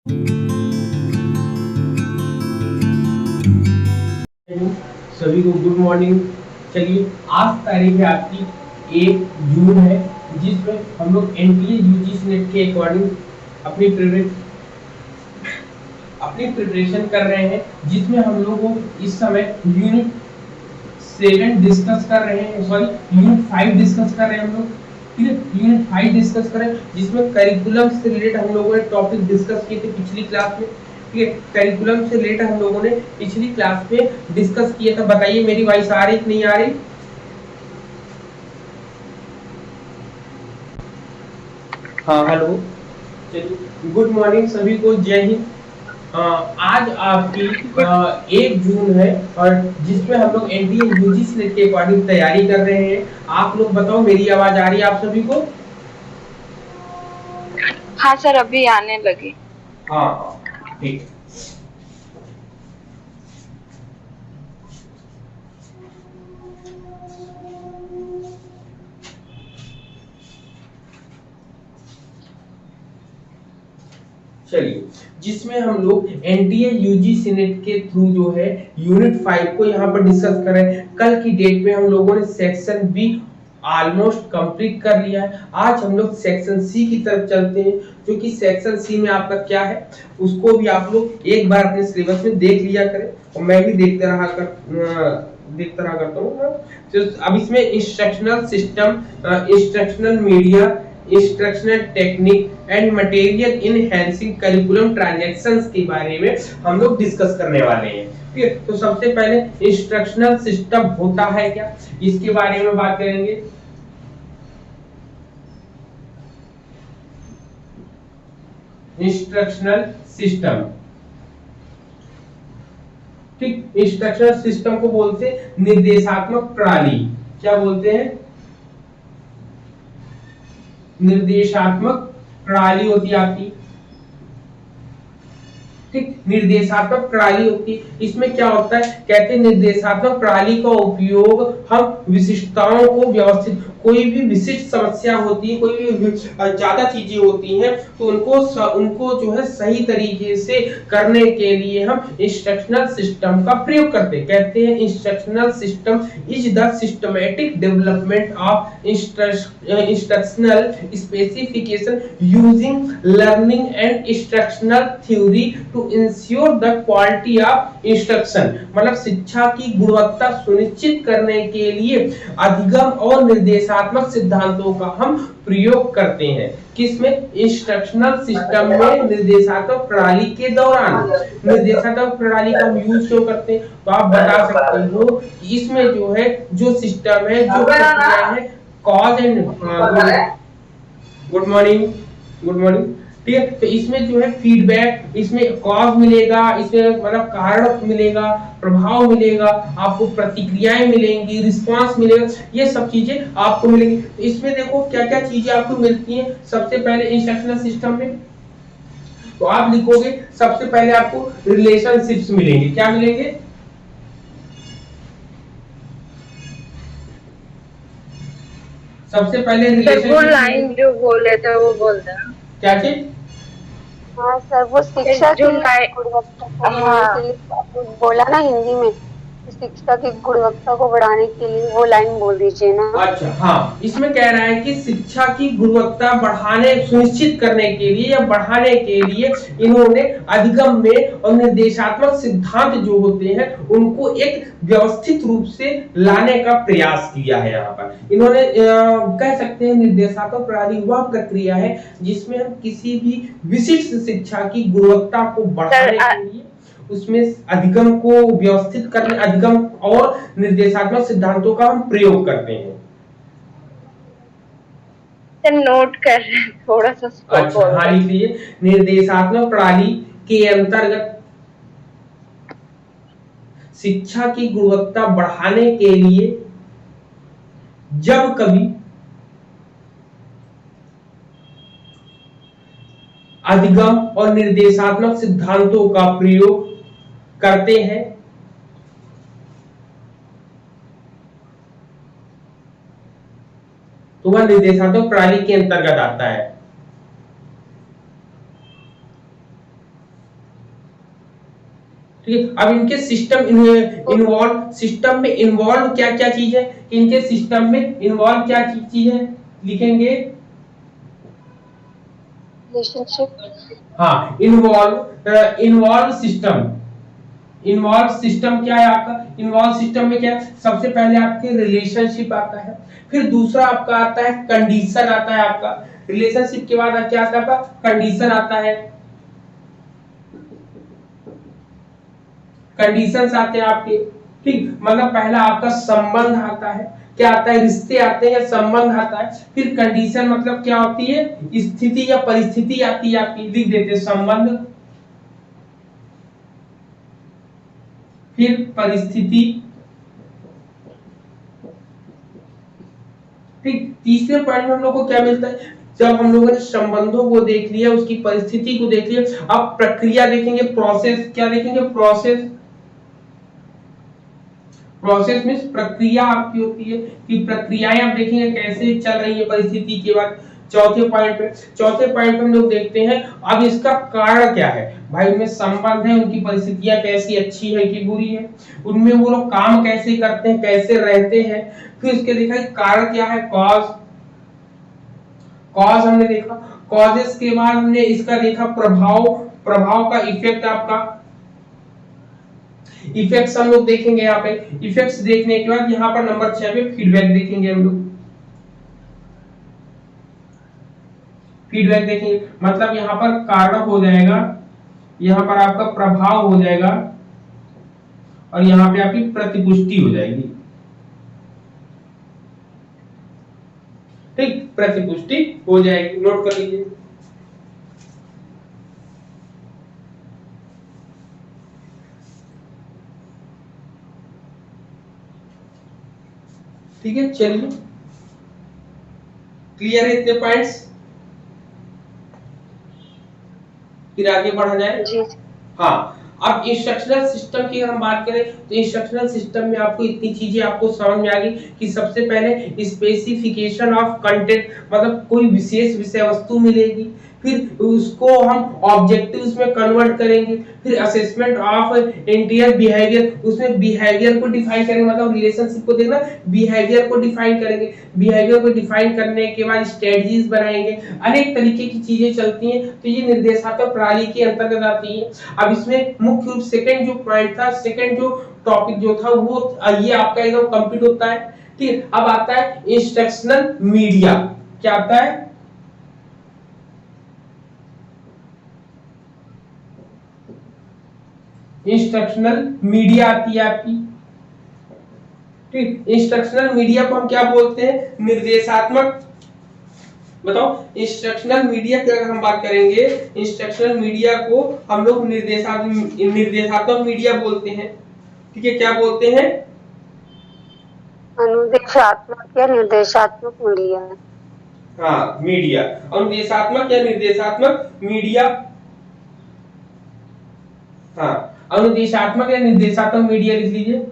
सभी को good morning. चलिए, आज तारीख है आपकी 1 जून है, जिसमें हम लोग एनटीए यूजीसी नेट के अकॉर्डिंग अपनी प्रिपरेशन कर रहे हैं, जिसमें हम लोग इस समय यूनिट 7 डिस्कस कर रहे हैं, सॉरी यूनिट 5 डिस्कस कर रहे हैं हम लोग। ठीक है, यूनिट 5 डिस्कस कर रहे हैं, जिसमें करिकुलम से रिलेटेड हम लोगों ने टॉपिक डिस्कस किए थे पिछली क्लास में। ठीक है, करिकुलम से रिलेटेड हम लोगों ने पिछली क्लास में डिस्कस किया था। बताइए मेरी वॉइस आ रही कि नहीं आ रही? हाँ, हेलो। चलिए, गुड मॉर्निंग सभी को, जय हिंद। आज आपकी 1 जून है, और जिसमें हम लोग एनडीए यूजीसी नेट के अकॉर्डिंग तैयारी कर रहे हैं। आप लोग बताओ, मेरी आवाज आ रही है आप सभी को? हाँ सर, अभी आने लगी। हाँ, ठीक है। चलिए, जिसमें हम लोग एनटीए यूजीसी नेट के थ्रू जो है यूनिट 5 को यहाँ पर डिस्कस कर रहे हैं। कल की डेट में हम लोगों ने सेक्शन बी ऑलमोस्ट कंप्लीट कर लिया है। आज हम लोग सेक्शन सी की तरफ चलते हैं, जो कि सेक्शन सी में आपका क्या है उसको भी आप लोग एक बार अपने सिलेबस में देख लिया करें, और मैं भी देखता रहा करता हूँ। तो अब इसमें instructional system, instructional media, instructional technique and material enhancing curriculum transactions के बारे में हम लोग डिस्कस करने वाले हैं। ठीक है, तो सबसे पहले इंस्ट्रक्शनल सिस्टम होता है क्या, इसके बारे में बात करेंगे। इंस्ट्रक्शनल सिस्टम, ठीक, इंस्ट्रक्शनल सिस्टम को बोलते हैं निर्देशात्मक प्रणाली। क्या बोलते हैं? निर्देशात्मक प्रणाली होती है आपकी। ठीक, निर्देशात्मक प्रणाली होती है। इसमें क्या होता है, कहते हैं निर्देशात्मक प्रणाली का उपयोग हम विशिष्टताओं को व्यवस्थित, कोई भी विशिष्ट समस्या होती है, कोई भी ज्यादा चीजें होती हैं, तो उनको जो है सही तरीके से करने के लिए हम इंस्ट्रक्शनल सिस्टम का प्रयोग करते हैं। कहते हैं instructional system is the systematic development of instructional specification using learning and instructional theory to ensure the quality of instruction. मतलब शिक्षा की गुणवत्ता सुनिश्चित करने के लिए अधिगम और निर्देशात्मक सिद्धांतों का हम प्रयोग करते हैं। किसमें? इंस्ट्रक्शनल सिस्टम में निर्देशात्मक प्रणाली के दौरान। निर्देशात्मक प्रणाली का हम यूज क्यों करते हैं, तो आप बता सकते हो कि इसमें जो है, जो सिस्टम है, जो प्रक्रिया है, cause and good morning, good morning. ठीक है, तो इसमें जो है फीडबैक, इसमें कॉज मिलेगा, इसमें मतलब कारण मिलेगा, प्रभाव मिलेगा, आपको प्रतिक्रियाएं मिलेंगी, रिस्पांस मिलेगा, ये सब चीजें आपको मिलेंगी। तो इसमें देखो क्या क्या चीजें आपको मिलती हैं। सबसे पहले इंस्ट्रक्शनल सिस्टम में तो आप लिखोगे, सबसे पहले आपको रिलेशनशिप्स मिलेंगे। क्या मिलेंगे? सबसे पहले सर, वो रिलेशनशिप लाइन जो बोले थे वो बोल देना। क्या चीज? हाँ सर, वो शिक्षा जो की गुणवत्ता को बढ़ाने के लिए आपने बोला ना हिंदी में कि शिक्षा की गुणवत्ता को बढ़ाने के लिए वो लाइन बोल दीजिए ना। अच्छा, हाँ, इसमें कह रहा है कि शिक्षा की गुणवत्ता बढ़ाने, सुनिश्चित करने के लिए या बढ़ाने के लिए इन्होंने अधिगम में और निर्देशात्मक सिद्धांत जो होते हैं उनको एक व्यवस्थित रूप से लाने का प्रयास किया है। यहाँ पर इन्होंने कह सकते हैं निर्देशात्मक प्रणाली वह प्रक्रिया है जिसमें हम किसी भी विशिष्ट शिक्षा की गुणवत्ता को बढ़ाने के लिए उसमें अधिगम को व्यवस्थित करने, अधिगम और निर्देशात्मक सिद्धांतों का हम प्रयोग करते हैं। सर, नोट कर रहे हैं थोड़ा सा। अच्छा, हाँ, लिख लीजिए। निर्देशात्मक प्रणाली के अंतर्गत शिक्षा की गुणवत्ता बढ़ाने के लिए जब कभी अधिगम और निर्देशात्मक सिद्धांतों का प्रयोग करते हैं, तो वह निर्देशात्मक प्रणाली के अंतर्गत आता है। ठीक है। अब इनके सिस्टम इन्वॉल्व, सिस्टम में इन्वॉल्व क्या क्या चीज है, इनके सिस्टम में इन्वॉल्व क्या चीज है, लिखेंगे रिलेशनशिप। हाँ, इन्वॉल्व सिस्टम। इन्वॉल्व सिस्टम क्या है आपका, इन्वॉल्व सिस्टम में क्या है, सबसे पहले आपके रिलेशनशिप आता है, फिर दूसरा आपका आता है कंडीशन आता है आपका, रिलेशनशिप के बाद क्या आता है आपका, कंडीशन आता है, कंडीशंस आते हैं आपके, ठीक। मतलब पहला आपका संबंध आता है, क्या आता है, रिश्ते आते हैं, संबंध आता है, फिर कंडीशन मतलब क्या होती है, स्थिति या परिस्थिति आती है आपकी, लिख देते हैं संबंध, फिर परिस्थिति, ठीक। तीसरे पॉइंट में हम लोग को क्या मिलता है, जब हम लोगों ने संबंधों को देख लिया, उसकी परिस्थिति को देख लिया, अब प्रक्रिया देखेंगे, प्रोसेस, क्या देखेंगे, प्रोसेस। प्रोसेस मींस प्रक्रिया आपकी होती है कि प्रक्रियाएं आप देखेंगे कैसे चल रही है परिस्थिति के बाद। चौथे पॉइंट पे हम लोग देखते हैं अब इसका कारण क्या है, भाई उनमें संबंध है, उनकी परिस्थितियां कैसी, अच्छी है कि बुरी है, उनमें वो लोग काम कैसे करते हैं, कैसे रहते हैं, फिर उसके देखा कारण क्या है, कॉज हमने देखा, कॉजेस के बाद हमने इसका देखा प्रभाव का इफेक्ट, आपका इफेक्ट्स हम लोग देखेंगे, यहाँ पे इफेक्ट्स देखने के बाद यहाँ पर नंबर 6 पे फीडबैक देखेंगे हम लोग, फीडबैक देखेंगे, मतलब यहाँ पर कारण हो जाएगा, यहाँ पर आपका प्रभाव हो जाएगा और यहाँ पे आपकी प्रतिपुष्टि हो जाएगी, ठीक, प्रतिपुष्टि हो जाएगी, नोट कर लीजिए। ठीक है, चलिए क्लियर है इतने पॉइंट्स, फिर आगे बढ़ा जाए जी। हाँ, अब इंस्ट्रक्शनल सिस्टम की अगर हम बात करें तो इंस्ट्रक्शनल सिस्टम में आपको इतनी चीजें आपको समझ में आ गई कि सबसे पहले स्पेसिफिकेशन ऑफ कंटेंट, मतलब कोई विशेष विषय वस्तु मिलेगी, फिर उसको हम ऑब्जेक्टिव्स में कन्वर्ट करेंगे, फिर असेसमेंट ऑफ इंटीरियर बिहेवियर, उसमें बिहेवियर को डिफाइन करेंगे, मतलब रिलेशनशिप को देखना, बिहेवियर को डिफाइन करेंगे, बिहेवियर को डिफाइन करने के बाद स्ट्रेटजीज बनाएंगे, अनेक तरीके की चीजें चलती हैं, तो ये निर्देशात्मक प्रणाली के अंतर्गत आती है। अब इसमें मुख्य रूप सेकंड जो पॉइंट था, सेकंड जो टॉपिक जो था वो ये आपका एकदम कंप्लीट होता है, ठीक। अब आता है इंस्ट्रक्शनल मीडिया, क्या आता है, इंस्ट्रक्शनल मीडिया आती है आपकी, ठीक। इंस्ट्रक्शनल मीडिया को हम क्या बोलते हैं, निर्देशात्मक, बताओ इंस्ट्रक्शनल मीडिया की अगर हम बात करेंगे, इंस्ट्रक्शनल मीडिया को हम लोग निर्देशात्मक मीडिया बोलते हैं, ठीक है, क्या बोलते हैं, अनुदेशात्मक या निर्देशात्मक मीडिया। हाँ, मीडिया, अनुदेशात्मक या निर्देशात्मक मीडिया, हाँ, अनुदेशात्मक या निर्देशात्मक मीडिया लिख लीजिए।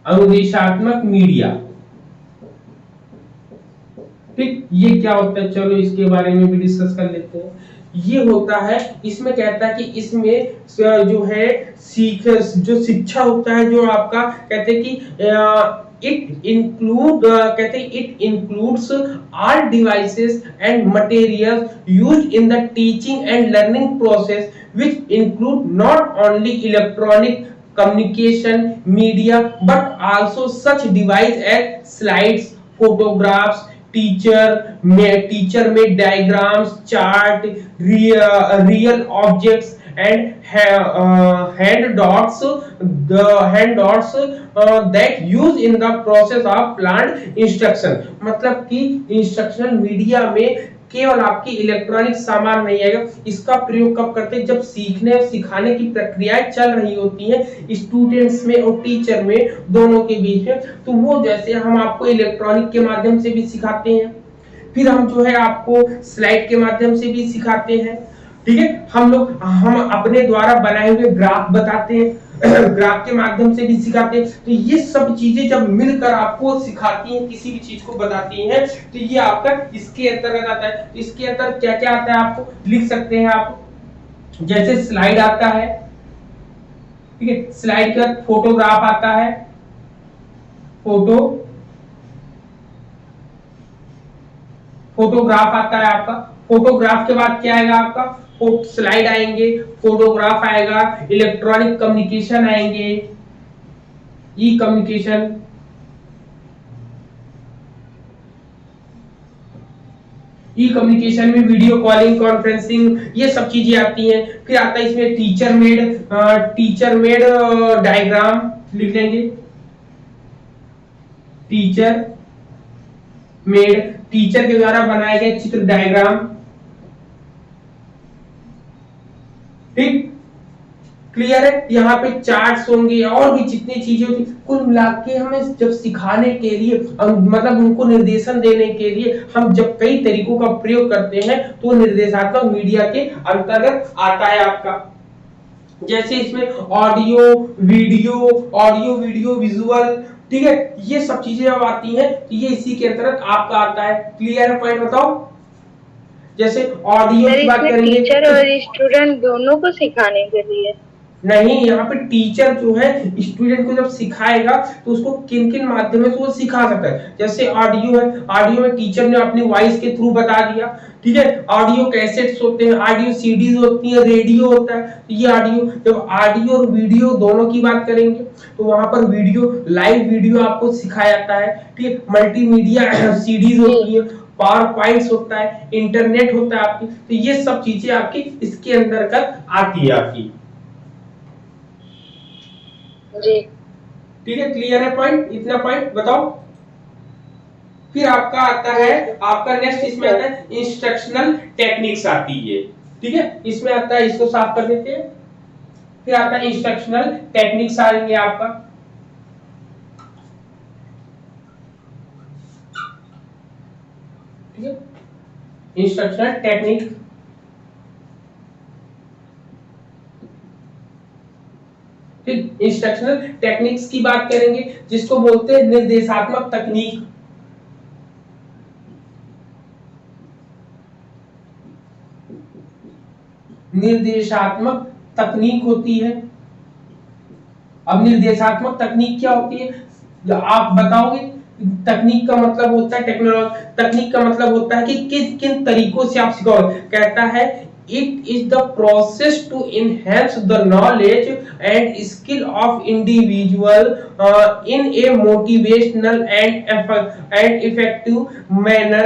अनुदेशात्मक मीडिया, ठीक। ये क्या होता है, चलो इसके बारे में भी डिस्कस कर लेते हैं। ये होता है, इसमें कहता है कि इसमें जो है जो शिक्षा होता है, जो आपका कहते हैं कि it includes all devices and materials used in the teaching and learning process, which include not only electronic communication media but also such device as slides, photographs, teacher made diagrams, chart, real objects and hand dots that use in the process of planned instruction, मतलब कि instructional media में केवल आपकी electronic सामान नहीं आएगा, इसका प्रयोग कब करते हैं, जब सीखने और सिखाने की प्रक्रियाएं चल रही होती हैं स्टूडेंट्स में और टीचर में दोनों के बीच में, तो वो जैसे हम आपको इलेक्ट्रॉनिक के माध्यम से भी सिखाते हैं, फिर हम जो है आपको स्लाइड के माध्यम से भी सिखाते हैं, ठीक है। हम अपने द्वारा बनाए हुए ग्राफ बताते हैं, ग्राफ के माध्यम से भी सिखाते हैं। तो ये सब चीजें जब मिलकर आपको सिखाती हैं, किसी भी चीज को बताती हैं, तो ये आपका इसके अंतर्गत आता है। तो इसके अंदर क्या क्या आता है आपको लिख सकते हैं आप, जैसे स्लाइड आता है, ठीक है, स्लाइड के बाद फोटोग्राफ आता है, फोटोग्राफ आता है आपका। फोटोग्राफ के बाद क्या आएगा आपका, स्लाइड आएंगे, फोटोग्राफ आएगा, इलेक्ट्रॉनिक कम्युनिकेशन आएंगे, ई कम्युनिकेशन, ई कम्युनिकेशन में वीडियो कॉलिंग, कॉन्फ्रेंसिंग, ये सब चीजें आती हैं। फिर आता है इसमें टीचर मेड डायग्राम लिख लेंगे, टीचर के द्वारा बनाए गए चित्र डायग्राम, ठीक, क्लियर है। यहाँ पे चार्ट्स होंगे और भी जितनी चीजें होती, कुल मिला के हमें जब सिखाने के लिए मतलब उनको निर्देशन देने के लिए हम जब कई तरीकों का प्रयोग करते हैं तो निर्देशात्मक मीडिया के अंतर्गत आता है आपका। जैसे इसमें ऑडियो वीडियो विजुअल, ठीक है, ये सब चीजें अब आती हैं तो ये इसी के अंतर्गत आपका आता है। क्लियर है, पॉइंट बताओ। जैसे ऑडियो की बात करेंगे, टीचर और स्टूडेंट दोनों को सिखाने के लिए नहीं, यहाँ पे टीचर जो है स्टूडेंट को जब सिखाएगा तो उसको किन किन माध्यमों से वो सिखा सकता है। जैसे ऑडियो है, ऑडियो में टीचर ने अपनी वॉइस के थ्रू बता दिया, ठीक है। ऑडियो कैसेट्स होते हैं, ऑडियो सीडीज होती है, रेडियो होता है। तो ये ऑडियो, जब ऑडियो और वीडियो दोनों की बात करेंगे तो वहां पर लाइव वीडियो आपको सिखाया जाता है, ठीक है। मल्टीमीडिया सीडीज होती है, पावर पॉइंट्स होता है, इंटरनेट होता है आपकी। तो ये सब चीजें आपकी इसके अंतर्गत आती है आपकी, जी, ठीक है। क्लियर है पॉइंट, इतना पॉइंट बताओ। फिर आपका आता है, आपका नेक्स्ट इसमें आता है इंस्ट्रक्शनल टेक्निक्स आती है, ठीक है। इसमें आता है, इसको साफ कर देते हैं। फिर आता है इंस्ट्रक्शनल टेक्निक्स आएंगे आपका, ठीक है। इंस्ट्रक्शनल टेक्निक, ठीक, इंस्ट्रक्शनल टेक्निक्स की बात करेंगे जिसको बोलते हैं निर्देशात्मक तकनीक। निर्देशात्मक तकनीक होती है। अब निर्देशात्मक तकनीक क्या होती है आप बताओगे। तकनीक का मतलब होता है टेक्नोलॉजी, तकनीक का मतलब होता है कि किन किन तरीकों से आप सिखाओगे। कहता है it is the process to enhance the knowledge and skill of individual in a motivational and effective manner,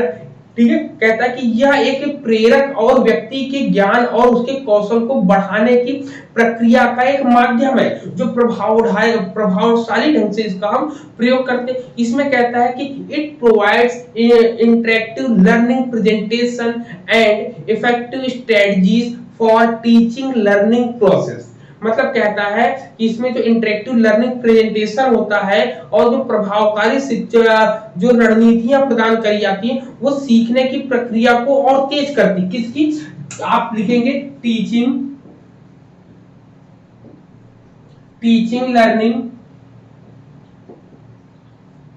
ठीक है। कहता है कि यह एक प्रेरक और व्यक्ति के ज्ञान और उसके कौशल को बढ़ाने की प्रक्रिया का एक माध्यम है जो प्रभावशाली ढंग से इसका हम प्रयोग करते हैं। इसमें कहता है कि it provides interactive learning presentation and effective strategies for teaching learning process. मतलब कहता है कि इसमें जो इंटरेक्टिव लर्निंग प्रेजेंटेशन होता है और जो प्रभावकारी शिक्षा जो रणनीतियां प्रदान करी जाती हैं वो सीखने की प्रक्रिया को और तेज करती। किसकी, आप लिखेंगे टीचिंग लर्निंग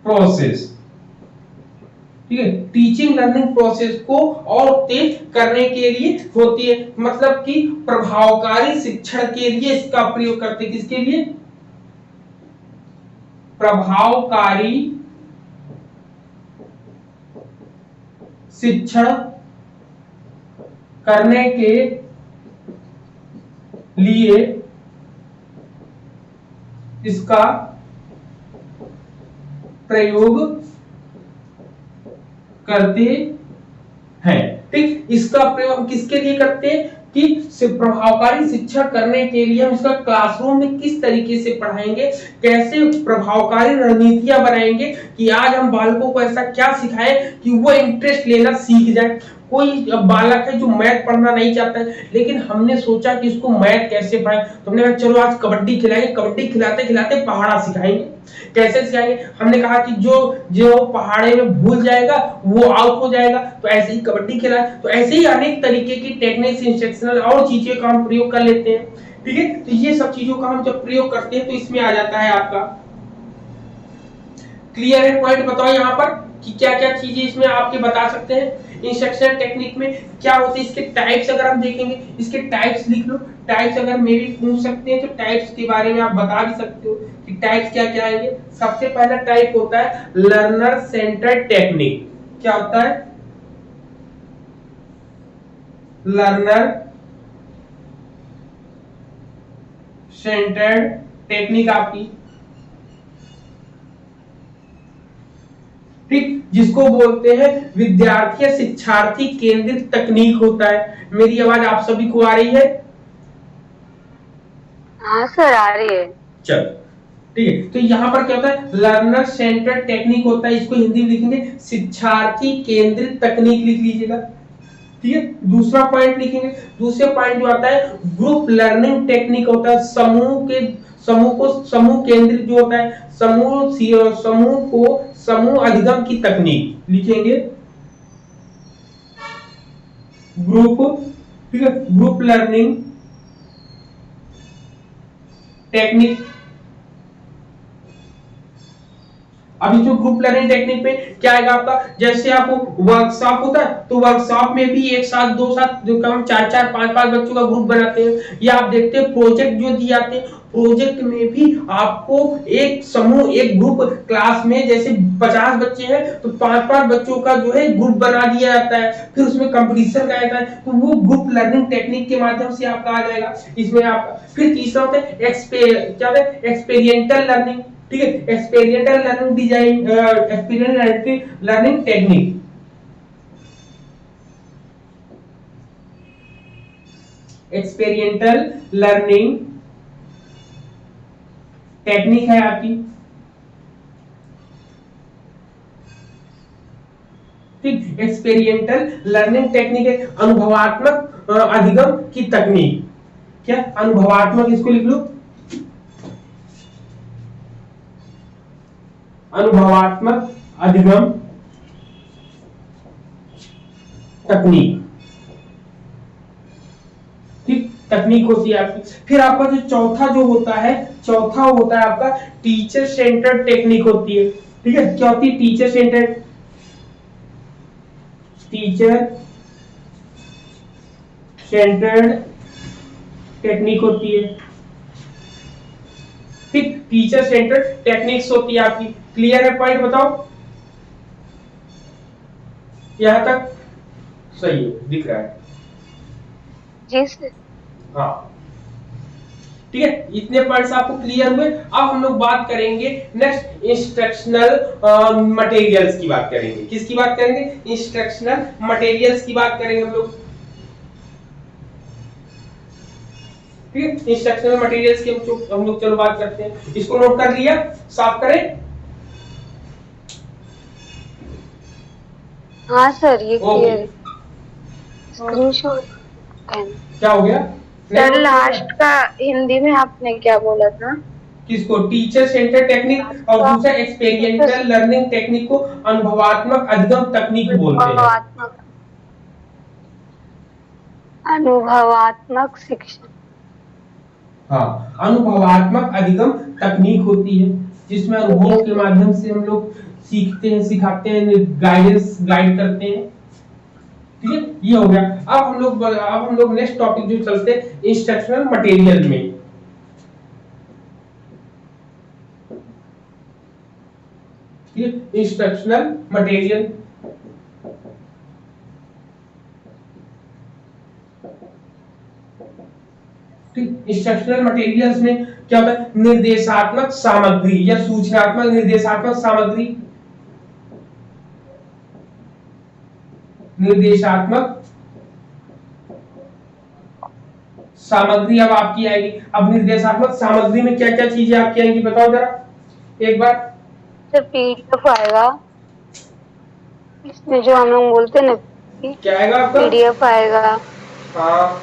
प्रोसेस, ठीक है। टीचिंग लर्निंग प्रोसेस को और तेज करने के लिए होती है, मतलब कि प्रभावकारी शिक्षण के लिए इसका प्रयोग करते हैं। किसके लिए, प्रभावकारी शिक्षण करने के लिए इसका प्रयोग करते हैं, ठीक। इसका प्रयोग हम किसके लिए करते हैं कि प्रभावकारी शिक्षण करने के लिए हम इसका क्लासरूम में किस तरीके से पढ़ाएंगे, कैसे प्रभावकारी रणनीतियां बनाएंगे कि आज हम बालकों को ऐसा क्या सिखाएं कि वो इंटरेस्ट लेना सीख जाए। कोई बालक है जो मैथ पढ़ना नहीं चाहता है, लेकिन हमने सोचा कि इसको मैथ कैसे पढ़ाएं, तो हमने कहा चलो आज कबड्डी खिलाएंगे, कबड्डी खिलाते खिलाते पहाड़ा सिखाएंगे। कैसे सिखाएंगे, हमने कहा कि जो जो पहाड़े में भूल जाएगा वो आउट हो जाएगा, तो ऐसे ही कबड्डी खिलाए। तो ऐसे ही अनेक तरीके की टेक्निक्स, इंस्ट्रक्शनल और चीजें का हम प्रयोग कर लेते हैं। ठीक है, तो ये सब चीजों का हम जब प्रयोग करते हैं तो इसमें आ जाता है आपका। क्लियर है? पॉइंट बताओ यहाँ पर कि क्या क्या चीजें इसमें आपके बता सकते हैं। इंस्ट्रक्शनल टेक्निक में क्या होते हैं, इसके टाइप्स अगर हम देखेंगे, इसके टाइप्स लिख लो। टाइप्स अगर मे भी पूछ सकते हैं तो टाइप्स के बारे में आप बता भी सकते हो कि टाइप्स क्या क्या आएंगे। सबसे पहला टाइप होता है लर्नर सेंटर्ड टेक्निक। क्या होता है? लर्नर सेंटर्ड टेक्निक आपकी, ठीक, जिसको बोलते हैं विद्यार्थी या शिक्षार्थी केंद्रित तकनीक होता है। मेरी आवाज आप सभी को आ रही है? हाँ सर, आ रही है। चलो ठीक है, तो यहाँ पर क्या होता है, लर्नर सेंटर्ड टेक्निक होता है। इसको हिंदी में लिखेंगे शिक्षार्थी केंद्रित तकनीक, लिख लीजिएगा। ठीक है, दूसरा पॉइंट लिखेंगे। दूसरे पॉइंट जो आता है ग्रुप लर्निंग टेक्निक होता है। समूह केंद्रित जो होता है, समूह अधिगम की तकनीक लिखेंगे। ग्रुप, ठीक है, ग्रुप लर्निंग टेक्निक। अभी जो ग्रुप लर्निंग टेक्निक में क्या आएगा आपका, जैसे आपको वर्कशॉप होता है तो वर्कशॉप में भी एक साथ दो साथ जो कम 4-4 5-5 बच्चों का ग्रुप बनाते हैं। या आप देखते हैं प्रोजेक्ट जो दिए जाते हैं, प्रोजेक्ट में भी आपको एक समूह, एक ग्रुप, क्लास में जैसे 50 बच्चे हैं तो 5-5 बच्चों का जो है ग्रुप बना दिया जाता है, फिर उसमें कंपटीशन का आता है, तो वो ग्रुप लर्निंग टेक्निक के माध्यम से आपका आ जाएगा इसमें आपका। फिर तीसरा होता है एक्सपेरिमेंटल लर्निंग। ठीक है, experimental learning design, experimental learning technique. Experimental learning technique है आपकी। ठीक, एक्सपेरिमेंटल लर्निंग टेक्निक है अनुभवात्मक अधिगम की तकनीक। क्या अनुभवात्मक, इसको लिख लो, अनुभवात्मक अधिगम तकनीक। ठीक, तकनीक होती है आपकी। फिर आपका जो चौथा होता है आपका टीचर सेंटर्ड टेक्निक होती है। ठीक है, क्या होती है? टीचर सेंटर्ड टेक्निक होती है। ठीक, टीचर सेंटर्ड टेक्निक्स होती है आपकी। क्लियर है? पॉइंट बताओ, यहां तक सही है, दिख रहा है? जी सर। हाँ, ठीक है, इतने पॉइंट्स आपको क्लियर हुए। अब हम लोग बात करेंगे नेक्स्ट इंस्ट्रक्शनल मटेरियल्स की बात करेंगे। किसकी बात करेंगे? इंस्ट्रक्शनल मटेरियल्स की बात करेंगे हम लोग। ठीक है, इंस्ट्रक्शनल मटेरियल्स की हम लोग चलो बात करते हैं। इसको नोट कर लिया? साफ करें? हाँ सर, ये क्लियर है। स्क्रीनशॉट क्या हो गया सर? लास्ट का हिंदी में आपने क्या बोला था? किसको? टीचर सेंटर टेक्निक, और दूसरा एक्सपेरिमेंटल लर्निंग टेक्निक को अनुभवात्मक अधिगम तकनीक बोलते हैं। अनुभवात्मक शिक्षा। हाँ, अनुभवात्मक अधिगम तकनीक होती है जिसमें अनुभवों के माध्यम से हम लोग सीखते हैं, सिखाते हैं, गाइड करते हैं। ठीक है, ये हो गया। अब हम लोग नेक्स्ट टॉपिक जो चलते हैं इंस्ट्रक्शनल मटेरियल में। इंस्ट्रक्शनल मटेरियल, इंस्ट्रक्शनल मटेरियल्स में क्या होता है? निर्देशात्मक सामग्री या सूचनात्मक निर्देशात्मक सामग्री। निर्देशात्मक सामग्री अब आपकी आएगी। अब निर्देशात्मक सामग्री में क्या क्या चीजें आपकी आएंगी बताओ जरा एक बार। सर पीडीएफ आएगा, इसमें जो हम लोग बोलते हैं ना क्या आएगा आपका? पीडीएफ आएगा, हाँ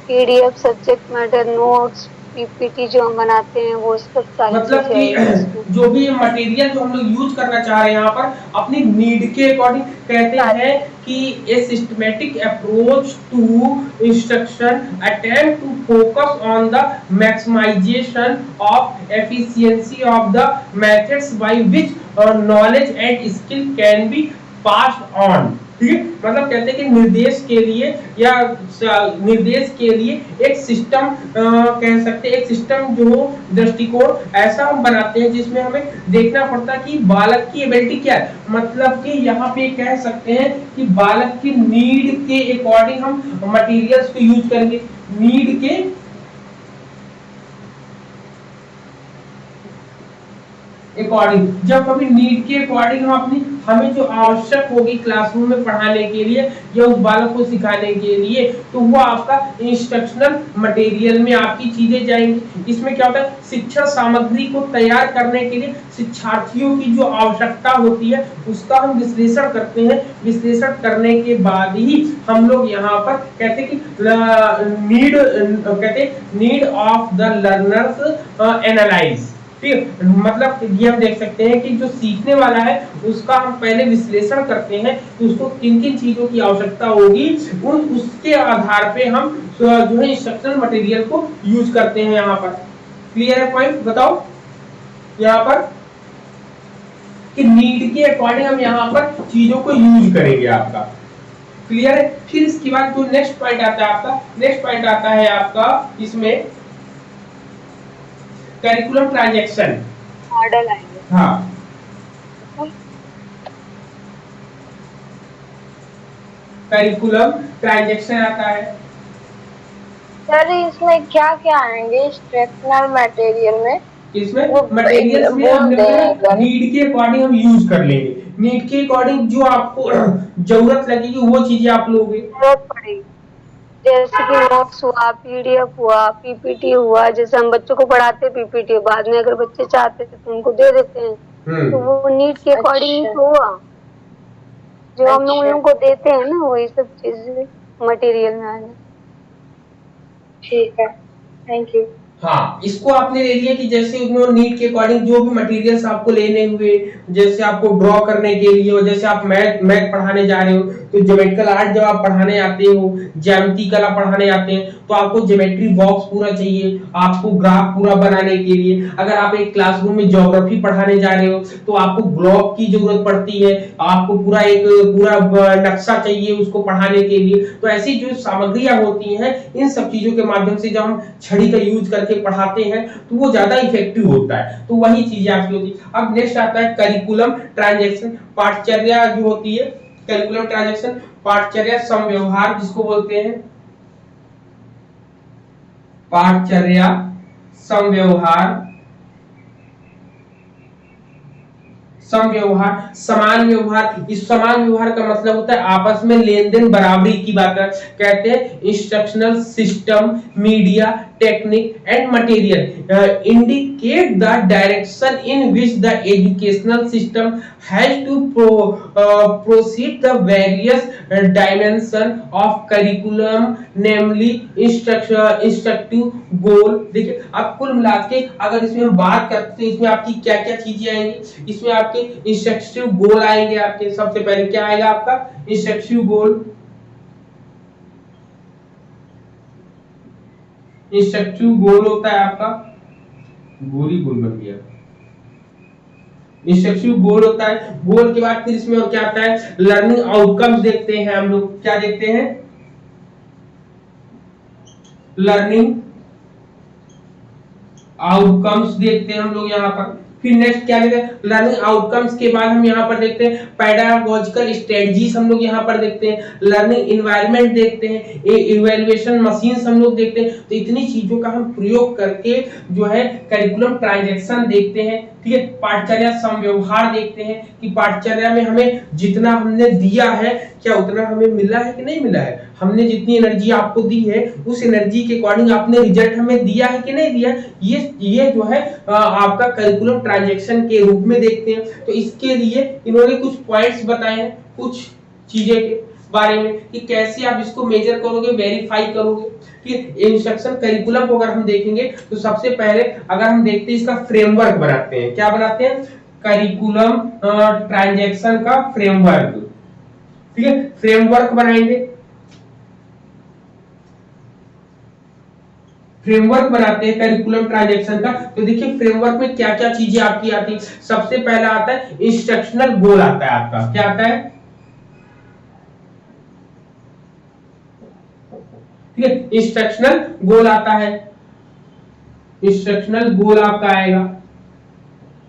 PDF, subject matter notes, PPT जो हम बनाते हैं वो सब सारी मतलब चीजें कि आएगी इसमें। जो भी मटेरियल जो हम लोग यूज करना चाह रहे हैं यहाँ पर अपनी नीड के अकॉर्डिंग, कहते हैं कि a systematic approach to instruction attempt to focus on the maximization of efficiency of the methods by which knowledge and skill can be passed on. ठीक है, मतलब कहते हैं कि निर्देश के लिए या निर्देश के लिए एक सिस्टम कह सकते हैं, एक सिस्टम जो दृष्टिकोण ऐसा हम बनाते हैं जिसमें हमें देखना पड़ता है कि बालक की एबिलिटी क्या है। मतलब कि यहाँ पे कह सकते हैं कि बालक की नीड के अकॉर्डिंग हम मटेरियल्स को यूज करेंगे। नीड के अकॉर्डिंग, जब कभी नीड के अकॉर्डिंग हम अपनी हमें जो आवश्यक होगी क्लासरूम में पढ़ाने के लिए या उस बालक को सिखाने के लिए, तो वो आपका इंस्ट्रक्शनल मटेरियल में आपकी चीजें जाएंगी। इसमें क्या होता है, शिक्षण सामग्री को तैयार करने के लिए शिक्षार्थियों की जो आवश्यकता होती है उसका हम विश्लेषण करते हैं। विश्लेषण करने के बाद ही हम लोग यहाँ पर कहते हैं कि need of the learners analyse. मतलब ये हम देख सकते हैं कि जो सीखने वाला है उसका हम पहले विश्लेषण करते हैं कि उसको किन किन चीजों की आवश्यकता होगी, उसके आधार पे हम जो है इंस्ट्रक्शनल मटेरियल को यूज करते हैं। यहाँ पर क्लियर है पॉइंट? बताओ यहाँ पर कि नीड के अकॉर्डिंग हम यहाँ पर चीजों को यूज करेंगे। आपका क्लियर है? फिर इसके बाद जो नेक्स्ट पॉइंट आता है आपका, नेक्स्ट पॉइंट आता है आपका इसमें करिकुलम ट्रांजैक्शन मॉडल आएंगे। हाँ, करिकुलम ट्रांजैक्शन आता है। सर इसमें क्या क्या आएंगे इंस्ट्रक्शनल मटेरियल में? इसमें मटेरियल्स में हम नीड के अकॉर्डिंग हम यूज कर लेंगे। नीड के अकॉर्डिंग जो आपको जरूरत लगेगी वो चीजें आप लोगे। जरूरत पड़ेगी, जैसे कि नोट्स हुआ, पीडीएफ हुआ, पीपीटी हुआ। जैसे हम बच्चों को पढ़ाते हैं पीपीटी, बाद में अगर बच्चे चाहते हैं तो उनको दे देते हैं, तो वो नीड के अकॉर्डिंग तो हुआ जो हम लोग उनको देते हैं ना, वही सब चीजें मटेरियल में आएगा। ठीक है, थैंक यू। हाँ, इसको आपने ले लिया कि जैसे उसमें नीड के अकॉर्डिंग जो भी मटेरियल्स आपको लेने हुए, जैसे आपको ड्रॉ करने के लिए, और जैसे आप मैथ पढ़ाने जा रहे हो तो ज्योमेट्रिकल आर्ट जब आप पढ़ाने आते हो, ज्यामिति कला पढ़ाने आते हैं तो आपको ज्योमेट्री बॉक्स पूरा चाहिए, आपको ग्राफ पूरा बनाने के लिए। अगर आप एक क्लासरूम में ज्योग्राफी पढ़ाने जा रहे हो तो आपको ग्लोब की जरूरत पड़ती है, आपको पूरा नक्शा चाहिए उसको पढ़ाने के लिए। तो ऐसी जो सामग्रियां होती हैं, इन सब चीजों के माध्यम से जब हम छड़ी का यूज करके पढ़ाते हैं तो वो ज्यादा इफेक्टिव होता है। तो वही चीजें आपकी होती है। अब नेक्स्ट आता है करिकुलम ट्रांजैक्शन, पाठचर्या जो होती है। करिकुलम ट्रांजैक्शन पाठचर्या समव्यवहार जिसको बोलते हैं, पाठचर्या समव्यवहार, समव्यवहार, समान व्यवहार। इस समान व्यवहार का मतलब होता है आपस में लेन देन बराबरी की बात है। कहते हैं instructional system, media, technique and material indicate the direction in which the educational system has to proceed the various dimension of curriculum, namely instructive goal. देखिए अब कुल मिला के अगर इसमें हम बात करते हैं इसमें आपकी क्या क्या चीजें आएंगी, इसमें आपके इंस्ट्रक्टिव गोल आएंगे। आपके सबसे पहले क्या आएगा आपका इंस्ट्रक्टिव गोल। इंस्ट्रक्टिव गोल होता है आपका, गोल ही गोल बन गया। इंस्ट्रक्टिव गोल होता है। गोल के बाद फिर इसमें और क्या आता है, लर्निंग आउटकम्स देखते हैं हम लोग। क्या देखते हैं, लर्निंग आउटकम्स देखते हैं हम लोग यहाँ पर। फिर नेक्स्ट क्या देखते हैं, लर्निंग आउटकम्स के बाद हम यहाँ पर देखते हैं पेडागोजिकल स्ट्रेटजीज हम लोग यहाँ पर देखते हैं, लर्निंग एनवायरनमेंट देखते हैं, इवैल्यूएशन मशीन्स हम लोग देखते हैं। तो इतनी चीजों का हम प्रयोग करके जो है करिकुलम ट्रांजैक्शन देखते हैं। ठीक है, पाठचर्या समव्यवहार देखते हैं कि पाठचर्या में हमें जितना हमने दिया है क्या उतना हमें मिला है कि नहीं मिला है। हमने जितनी एनर्जी आपको दी है उस एनर्जी के अकॉर्डिंग आपने रिजल्ट हमें दिया है कि नहीं दिया। ये जो है आपका करिकुलम ट्रांजैक्शन के रूप में देखते हैं। तो इसके लिए इन्होंने कुछ पॉइंट्स बताए हैं, कुछ चीजें के बारे में कि कैसे आप इसको मेजर करोगे, वेरीफाई करोगे। ठीक है, इंस्ट्रक्शन करिकुलम को अगर हम देखेंगे तो सबसे पहले अगर हम देखते हैं इसका फ्रेमवर्क बनाते हैं। क्या बनाते हैं? करिकुलम ट्रांजैक्शन का फ्रेमवर्क। ठीक है, फ्रेमवर्क बनाएंगे, फ्रेमवर्क बनाते हैं करिकुलम ट्रांजैक्शन का। तो देखिए फ्रेमवर्क में क्या क्या चीजें आपकी आती है। सबसे पहला आता है इंस्ट्रक्शनल गोल आता है आपका। क्या आता है? ठीक है, इंस्ट्रक्शनल गोल आता है, इंस्ट्रक्शनल गोल आपका आएगा।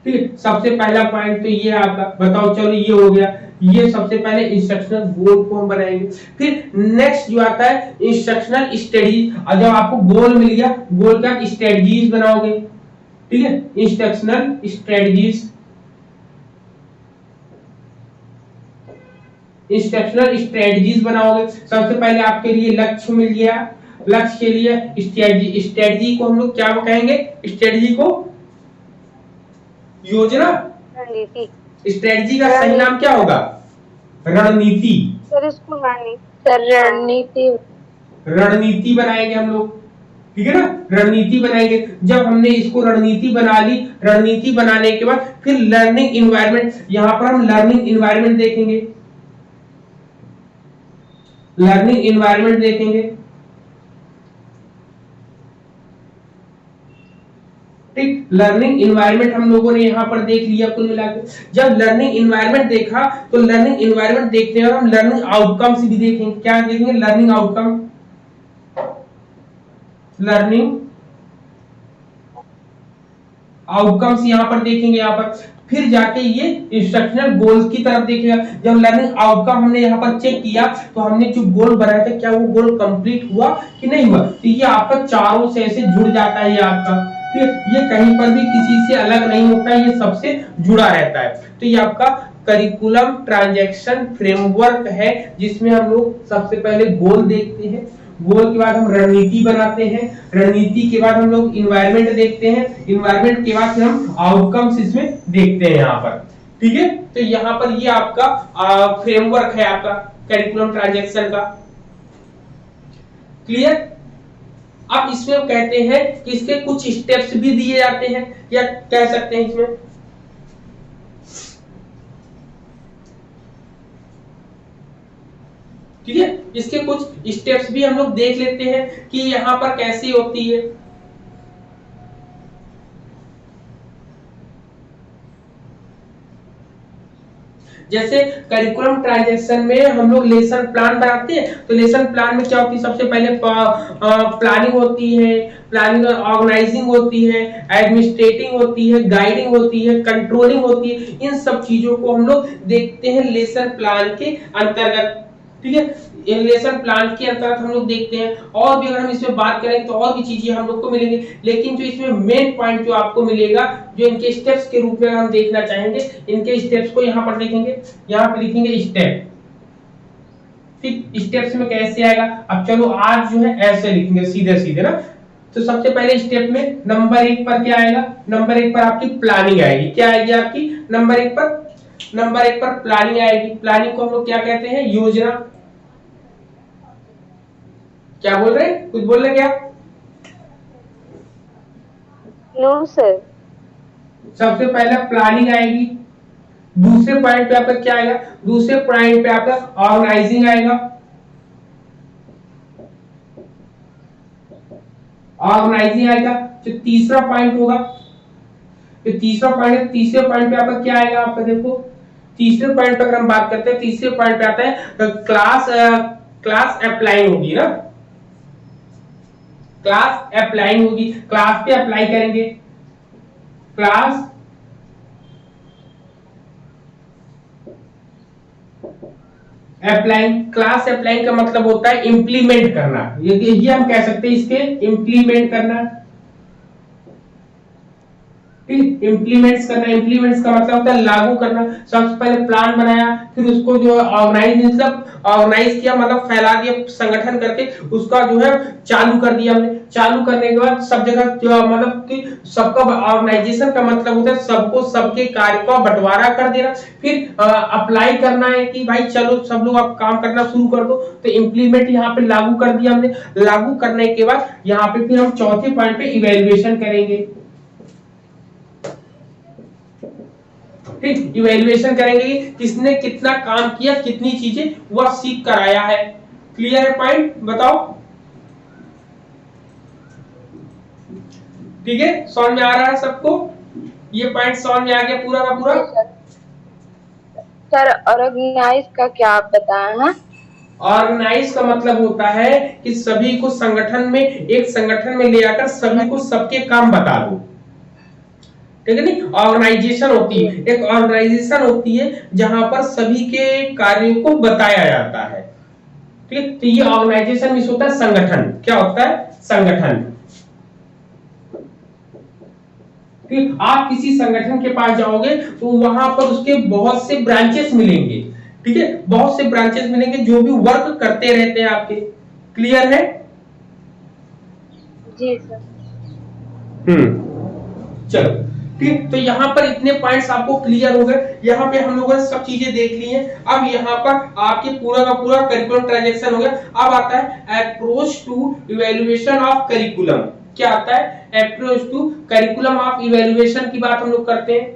ठीक है, सबसे पहला पॉइंट तो ये आपका, बताओ चलो ये हो गया। ये सबसे पहले इंस्ट्रक्शनल गोल को हम बनाएंगे। फिर नेक्स्ट जो आता है इंस्ट्रक्शनल स्ट्रेटजी। और जब आपको गोल मिल गया, गोल का स्ट्रेटजीज बनाओगे। ठीक है, इंस्ट्रक्शनल स्ट्रेटजीज, इंस्ट्रक्शनल स्ट्रेटजीज बनाओगे। सबसे पहले आपके लिए लक्ष्य मिल गया, लक्ष्य के लिए स्ट्रेटजी, स्ट्रेटजी को हम लोग क्या कहेंगे? स्ट्रेटजी को योजना, रणनीति। स्ट्रेटजी का सही नाम क्या होगा? रणनीति। सर इसको रणनीति, रणनीति बनाएंगे हम लोग। ठीक है ना, रणनीति बनाएंगे। जब हमने इसको रणनीति बना ली, रणनीति बनाने के बाद फिर लर्निंग इन्वायरमेंट, यहां पर हम लर्निंग इन्वायरमेंट देखेंगे, लर्निंग इन्वायरमेंट देखेंगे। ठीक, लर्निंग इन्वायरमेंट हम लोगों ने यहां पर देख लिया कुल मिलाकर। जब लर्निंग इन्वायरमेंट देखा तो लर्निंग इन्वायरमेंट देखने और हम लर्निंग आउटकम्स भी देखेंगे। क्या देखेंगे? लर्निंग आउटकम, लर्निंग आउटकम्स यहां पर देखेंगे। यहां पर फिर जाके ये इंस्ट्रक्शनल गोल्स की तरफ देखेगा। जब लर्निंग आउटकम हमने यहाँ पर चेक किया तो हमने जो गोल बनाया था क्या वो गोल कंप्लीट हुआ कि नहीं हुआ। तो ये आपका चारों से ऐसे जुड़ जाता है। ये आपका ये कहीं पर भी किसी से अलग नहीं होता है, ये सबसे जुड़ा रहता है। तो ये आपका करिकुलम ट्रांजैक्शन फ्रेमवर्क है, जिसमें हम लोग सबसे पहले गोल देखते हैं, गोल के बाद हम रणनीति बनाते हैं, रणनीति के बाद हम लोग इन्वायरमेंट देखते हैं, इन्वायरमेंट के बाद फिर हम आउटकम्स इसमें देखते हैं यहाँ पर। ठीक है, तो यहाँ पर ये आपका फ्रेमवर्क है आपका करिकुलम ट्रांजैक्शन का। क्लियर? अब इसमें हम कहते हैं कि इसके कुछ स्टेप्स भी दिए जाते हैं, या कह सकते हैं इसमें ठीक है, इसके कुछ स्टेप्स भी हम लोग देख लेते हैं कि यहां पर कैसे होती है। जैसे करिकुलम ट्रांजैक्शन में हम लोग लेसन प्लान बनाते हैं। तो लेसन प्लान में क्या होती है? सबसे पहले प्लानिंग होती है, प्लानिंग ऑर्गेनाइजिंग होती है, एडमिनिस्ट्रेटिंग होती है, गाइडिंग होती है, कंट्रोलिंग होती है। इन सब चीजों को हम लोग देखते हैं लेसन प्लान के अंतर्गत। ठीक है, लेसन प्लान के अंतर्गत हम लोग देखते हैं। और भी अगर हम इसमें बात करें तो और भी चीजें हम लोग को मिलेंगी, लेकिन जो इसमें मेन पॉइंट जो आपको मिलेगा, जो इनके स्टेप्स के रूप में हम देखना चाहेंगे, इनके स्टेप्स को यहाँ पर देखेंगे, यहाँ पे लिखेंगे स्टेप। ठीक, स्टेप्स में कैसे आएगा? अब चलो आज जो है ऐसे लिखेंगे सीधे सीधे ना। तो सबसे पहले स्टेप में नंबर 1 पर क्या आएगा? नंबर 1 पर आपकी प्लानिंग आएगी। क्या आएगी आपकी? नंबर 1 पर प्लानिंग आएगी। प्लानिंग को हम लोग क्या कहते हैं? योजना। क्या बोल रहे हैं? कुछ बोल रहे क्या? No sir. सबसे पहले प्लानिंग आएगी। दूसरे पॉइंट पे आपका क्या आएगा? दूसरे पॉइंट पे आपका ऑर्गेनाइजिंग आएगा। ऑर्गेनाइजिंग आएगा। जो तीसरा पॉइंट होगा, तो तीसरे पॉइंट पे आपका क्या आएगा? आपका देखो तीसरे पॉइंट पे अगर हम बात करते हैं, तीसरे पॉइंट पे आता है क्लास अप्लाइंग होगी ना, क्लास अप्लाइंग होगी। क्लास पे अप्लाई करेंगे, क्लास अप्लाइंग। क्लास अप्लाइंग का मतलब होता है इंप्लीमेंट करना। ये हम कह सकते हैं इसके इंप्लीमेंट करना। ठीक, इम्प्लीमेंट्स करना, इम्प्लीमेंट्स का मतलब होता है लागू करना। सबसे पहले प्लान बनाया, फिर उसको जो है ऑर्गेनाइज, मतलब ऑर्गेनाइज किया, मतलब फैला दिया संगठन करके, उसका जो है चालू कर दिया हमने। चालू करने के बाद सब जगह मतलब कि सबका, ऑर्गेनाइजेशन का मतलब होता है सबको सबके कार्य का बंटवारा कर देना। फिर अप्लाई करना है कि भाई चलो सब लोग आप काम करना शुरू कर दो। तो इम्प्लीमेंट यहाँ पे लागू कर दिया हमने। लागू करने के बाद यहाँ पे फिर हम चौथे पॉइंट पे इवेल्युएशन करेंगे। ठीक, इवेल्युएशन करेंगे किसने कितना काम किया, कितनी चीजें वह सीख कर आया है। क्लियर है पॉइंट? बताओ। ठीक है, समझ में आ रहा है सबको? ये पॉइंट समझ में आ गया पूरा का पूरा? सर ऑर्गेनाइज का क्या आप बताएं हैं? ऑर्गेनाइज का मतलब होता है कि सभी को संगठन में, एक संगठन में ले आकर सभी को सबके काम बता दो। ठीक है नहीं, ऑर्गेनाइजेशन होती है, एक ऑर्गेनाइजेशन होती है जहां पर सभी के कार्यों को बताया जाता है। ठीक, तो ये ऑर्गेनाइजेशन में होता है संगठन। क्या होता है? संगठन। ठीक, आप किसी संगठन के पास जाओगे तो वहां पर उसके बहुत से ब्रांचेस मिलेंगे। ठीक है, बहुत से ब्रांचेस मिलेंगे जो भी वर्क करते रहते हैं आपके। क्लियर है? जी सर। चलो ठीक, तो यहाँ पर इतने पॉइंट्स आपको क्लियर हो गए। यहाँ पे हम लोगों ने सब चीजें देख ली हैं। अब यहाँ पर आपके पूरा का पूरा करिकुलम ट्रांजैक्शन हो गया। अब आता है approach to evaluation of curriculum. क्या आता है? Approach to curriculum of evaluation की बात हम लोग करते हैं।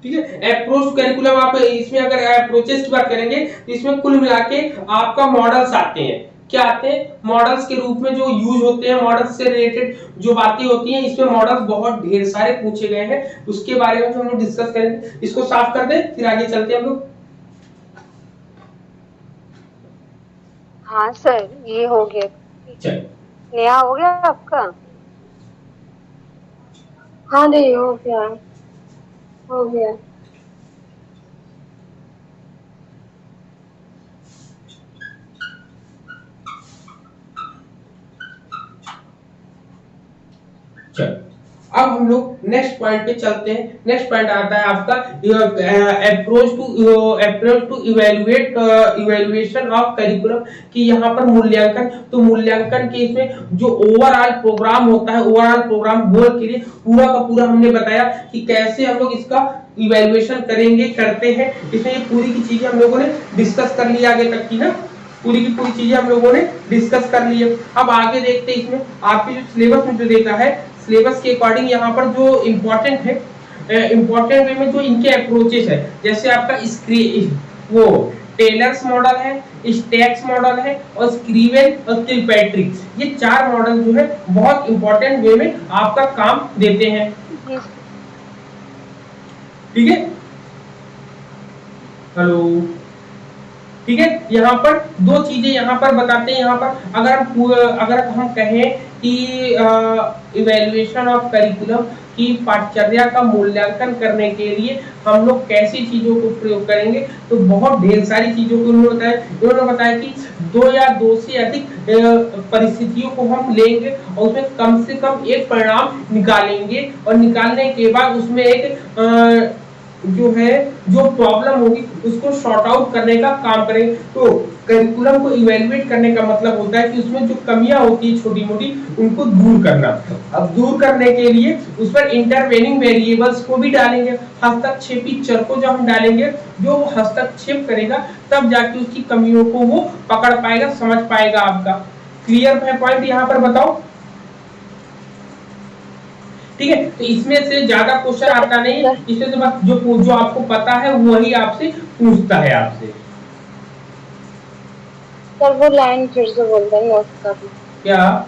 ठीक है, अप्रोच टू करिकुलम, आप इसमें अगर अप्रोचेस की बात करेंगे तो इसमें कुल मिला के आपका मॉडल्स आते हैं। क्या आते हैं? मॉडल्स के रूप में जो यूज होते हैं, मॉडल्स से रिलेटेड जो बातें होती हैं, इसमें मॉडल्स बहुत ढेर सारे पूछे गए हैं, उसके बारे में हम लोग डिस्कस करेंगे। इसको साफ कर दें, फिर आगे चलते हैं हम लोग। हाँ सर, ये हो गया। चलिए, नया हो गया आपका? हाँ नहीं हो गया, हो गया। चलो अब हम लोग नेक्स्ट पॉइंट पे चलते हैं। नेक्स्ट पॉइंट आता है आपका approach to evaluation of curriculum, कि यहाँ पर मूल्यांकन। तो मूल्यांकन के इसमें जो ओवरऑल प्रोग्राम होता है, ओवरऑल प्रोग्राम गोल के लिए पूरा का पूरा हमने बताया कि कैसे हम लोग इसका इवैल्यूएशन करेंगे, करते हैं। इसमें ये पूरी की चीजें हम लोगों ने डिस्कस कर लिया आगे तक की ना, पूरी की पूरी चीजें हम लोगों ने डिस्कस कर ली है। अब आगे देखते हैं इसमें आपके जो सिलेबस में जो देखा है, सिलेबस के अकॉर्डिंग यहाँ पर जो इम्पोर्टेंट है, इम्पोर्टेंट वे में जो इनके अप्रोचेस है, जैसे आपका वो टेलर्स मॉडल है, स्टैक्स मॉडल है और स्क्रीवेन और किलपैट्रिक, ये चार मॉडल जो है बहुत इंपॉर्टेंट वे में आपका काम देते हैं। ठीक है, हेलो, ठीक है। यहाँ पर दो चीजें यहाँ पर बताते हैं। यहाँ पर अगर हम कहें कि इवैल्यूएशन ऑफ करिकुलम की पाठ्यचर्या का मूल्यांकन करने के लिए हम लोग कैसी चीजों को प्रयोग करेंगे, तो बहुत ढेर सारी चीजों को उन्होंने बताया कि दो या दो से अधिक परिस्थितियों को हम लेंगे और उसमें कम से कम एक परिणाम निकालेंगे, और निकालने के बाद उसमें एक जो प्रॉब्लम होगी उसको सॉर्ट आउट करने का काम करें। तो करिकुलम को इवैल्यूएट करने का मतलब होता है कि उसमें जो कमियां होती है छोटी मोटी, उनको दूर करना। अब दूर करने के लिए उस पर इंटरवेनिंग वेरिएबल्स को भी डालेंगे, हस्तक्षेपी चर को जब हम डालेंगे, जो वो हस्तक्षेप करेगा तब जाके उसकी कमियों को वो पकड़ पाएगा, समझ पाएगा आपका। क्लियर है पॉइंट यहाँ पर? बताओ। ठीक है, तो इसमें से ज्यादा क्वेश्चन आता नहीं है, इसमें से बस जो आपको पता है वही आपसे पूछता है आपसे। सर वो लाइन फिर से बोल देंगे उसका भी। क्या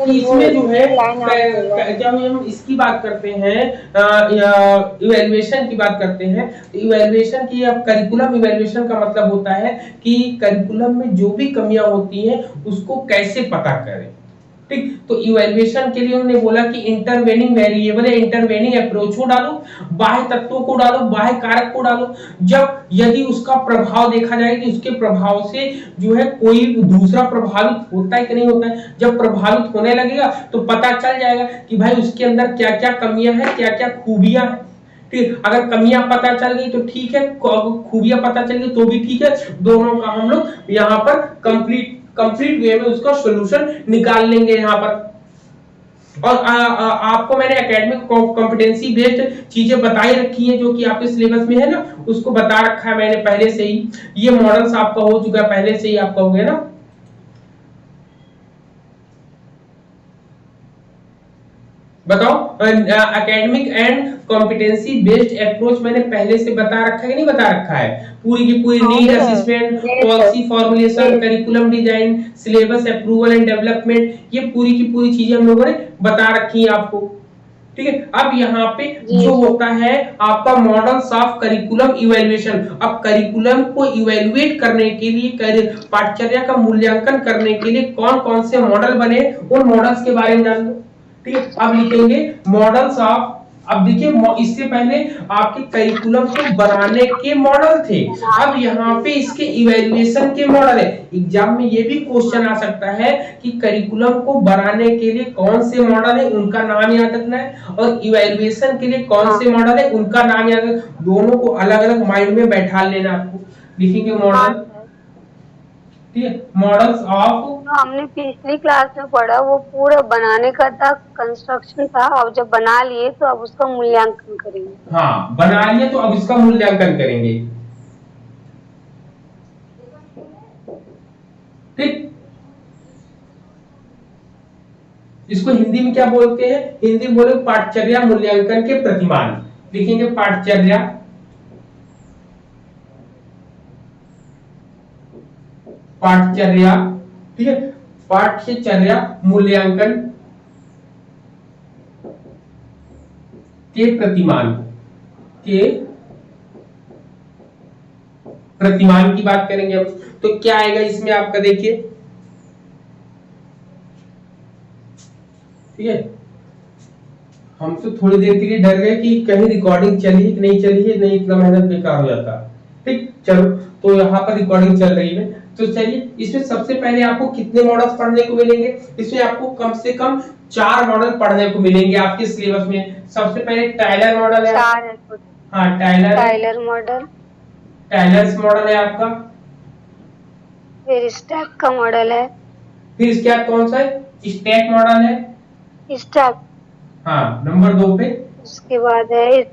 इसमें जो है, जब हम इसकी बात करते हैं, इवैल्यूएशन की बात करते हैं, इवैल्यूएशन की, अब करिकुलम इवैल्यूएशन का मतलब होता है कि करिकुलम में जो भी कमियां होती हैं उसको कैसे पता करें। ठीक। तो इवैल्यूएशन के लिए उन्होंने बोला कि इंटरवेनिंग वेरिएबल या इंटरवेनिंग अप्रोच को डालो, बाह्य तत्वों को डालो, बाह्य कारक को डालो। जब यदि उसका प्रभाव देखा जाए कि उसके प्रभाव से जो है कोई दूसरा प्रभावित होता है कि नहीं होता है, जब प्रभावित होने लगेगा तो पता चल जाएगा कि भाई उसके अंदर क्या क्या कमियां हैं, क्या क्या खूबियां हैं। ठीक, अगर कमियां पता चल गई तो ठीक है, खूबियां पता चल गई तो भी ठीक है। दोनों का हम लोग यहाँ पर कंप्लीट वे में उसका सॉल्यूशन निकाल लेंगे यहाँ पर। और आपको मैंने एकेडमिक कॉम्पिटेंसी बेस्ड चीजें बताई रखी हैं जो कि आपके सिलेबस में है ना, उसको बता रखा है मैंने पहले से ही। ये मॉडल्स आपका हो चुका है, पहले से ही आपका हो गया ना। बताओ, academic and competency based approach मैंने पहले से बता रखा है कि नहीं बता रखा है? पूरी की पूरी need assessment, policy formulation, curriculum design, syllabus approval and development, ये पूरी की पूरी चीजें हम लोगों ने बता रखी है आपको। ठीक है। अब यहाँ पे जो होता है आपका मॉडल्स ऑफ करिकुलम इवैल्यूएशन। अब करिकुलम को इवैल्यूएट करने के लिए, पाठ्यचर्या का मूल्यांकन करने के लिए कौन कौन से मॉडल बने, उन मॉडल्स के बारे में जान लो। ठीक है। अब लिखेंगे मॉडल्स ऑफ। अब देखिए, इससे पहले आपके करिकुलम को बनाने के मॉडल थे, अब यहाँ पे इसके इवैल्यूएशन के मॉडल है। एग्जाम में ये भी क्वेश्चन आ सकता है कि करिकुलम को बनाने के लिए कौन से मॉडल है, उनका नाम याद रखना है, और इवैल्यूएशन के लिए कौन से मॉडल है, उनका नाम याद रखना। दोनों को अलग अलग माइंड में बैठा लेना आपको। लिखेंगे मॉडल, ठीक है, मॉडल्स ऑफ। हमने पिछली क्लास में पढ़ा वो पूरा बनाने का था, कंस्ट्रक्शन था, और जब बना लिए तो अब उसका मूल्यांकन करेंगे। हाँ, बना लिए तो अब इसका मूल्यांकन करेंगे। ठीक। इसको हिंदी में क्या बोलते हैं? हिंदी में बोले पाठचर्या मूल्यांकन के प्रतिमान। लिखेंगे पाठचर्या ठीक है, पाठ्यचर्या मूल्यांकन के प्रतिमान की बात करेंगे अब। तो क्या आएगा इसमें आपका, देखिए, ठीक है। हम तो थोड़ी देर के लिए डर गए कि कहीं रिकॉर्डिंग चली कि नहीं चली है, नहीं इतना मेहनत बेकार हो जाता। ठीक, चलो, तो यहाँ पर रिकॉर्डिंग चल रही है। तो चलिए, इसमें सबसे पहले आपको कितने मॉडल्स पढ़ने को मिलेंगे? इसमें आपको कम से कम 4 मॉडल पढ़ने को मिलेंगे आपके सिलेबस में। सबसे पहले टायलर मॉडल है। हाँ, टायलर मॉडल है आपका। फिर स्टैक का मॉडल है। फिर इसके बाद कौन सा है? स्टैक मॉडल है। स्टैक, हाँ, नंबर 2 पे। उसके बाद है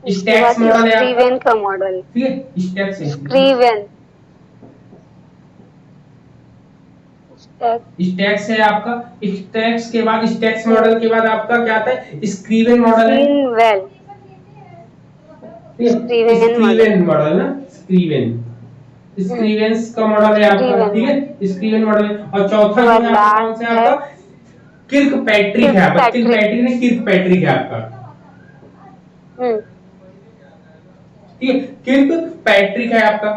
स्टैक्स मॉडल है आपका। स्क्रीवेन का मॉडल। ठीक है, स्टैक्स है। स्टैक्स है आपका। स्टैक्स के बाद, स्टैक्स मॉडल के बाद आपका क्या आता है? स्क्रीवेन मॉडल है। स्क्रीवेन मॉडल ना, स्क्रीवेंस का मॉडल है आपका। ठीक है, स्क्रीवेन मॉडल है। और चौथा जो है आपका कौन सा है? आपका किर्कपैट्रिक है आपका। किर्कपैट्रिक नहीं, किर्कपैट्रिक है आपका। ठीक है, किर्कपैट्रिक है आपका।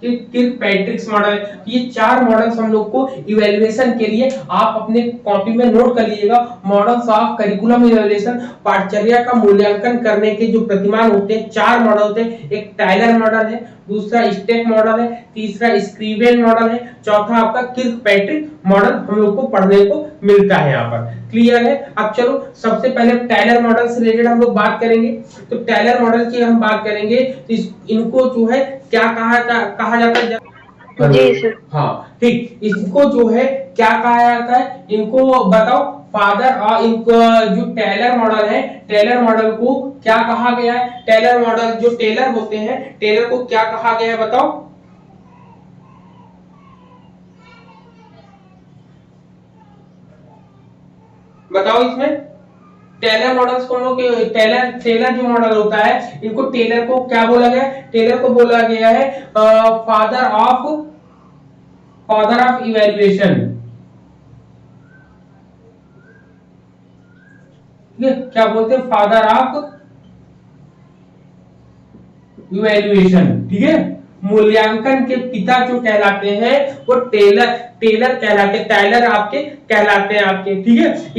Kirkpatrick model. ये 4 मॉडल्स हम लोग को इवैल्यूएशन के लिए आप अपने कॉपी में नोट कर लीजिएगा। मॉडल्स ऑफ करिकुलम इवैल्यूएशन, पाठचर्या का मूल्यांकन करने के जो प्रतिमान होते हैं, 4 मॉडल होते हैं। एक टायलर मॉडल है, दूसरा स्टैक मॉडल है, तीसरा स्क्रीवेन मॉडल है, चौथा आपका किर्कपैट्रिक मॉडल हम लोग को पढ़ने को मिलता है यहाँ पर। क्लियर है? अब चलो, सबसे पहले टायलर मॉडल से रिलेटेड हम लोग बात करेंगे। तो टायलर मॉडल की हम बात करेंगे तो इनको जो है क्या कहा जाता है? हाँ, ठीक। इसको जो है क्या कहा जाता है? इनको बताओ, फादर। और इनको जो टेलर मॉडल है, टेलर मॉडल को क्या कहा गया है? टेलर मॉडल, जो टेलर होते हैं, टेलर को क्या कहा गया है बताओ? बताओ इसमें टेलर मॉडल्स को लोग, टेलर जो मॉडल होता है, इनको टेलर को क्या बोला गया? टेलर को बोला गया है फादर ऑफ इवैल्यूएशन। क्या बोलते हैं? Father of evaluation. ठीक है, मूल्यांकन के पिता जो कहलाते हैं वो टेलर कहलाते, टाइलर आपके कहलाते हैं आपके, ठीक है।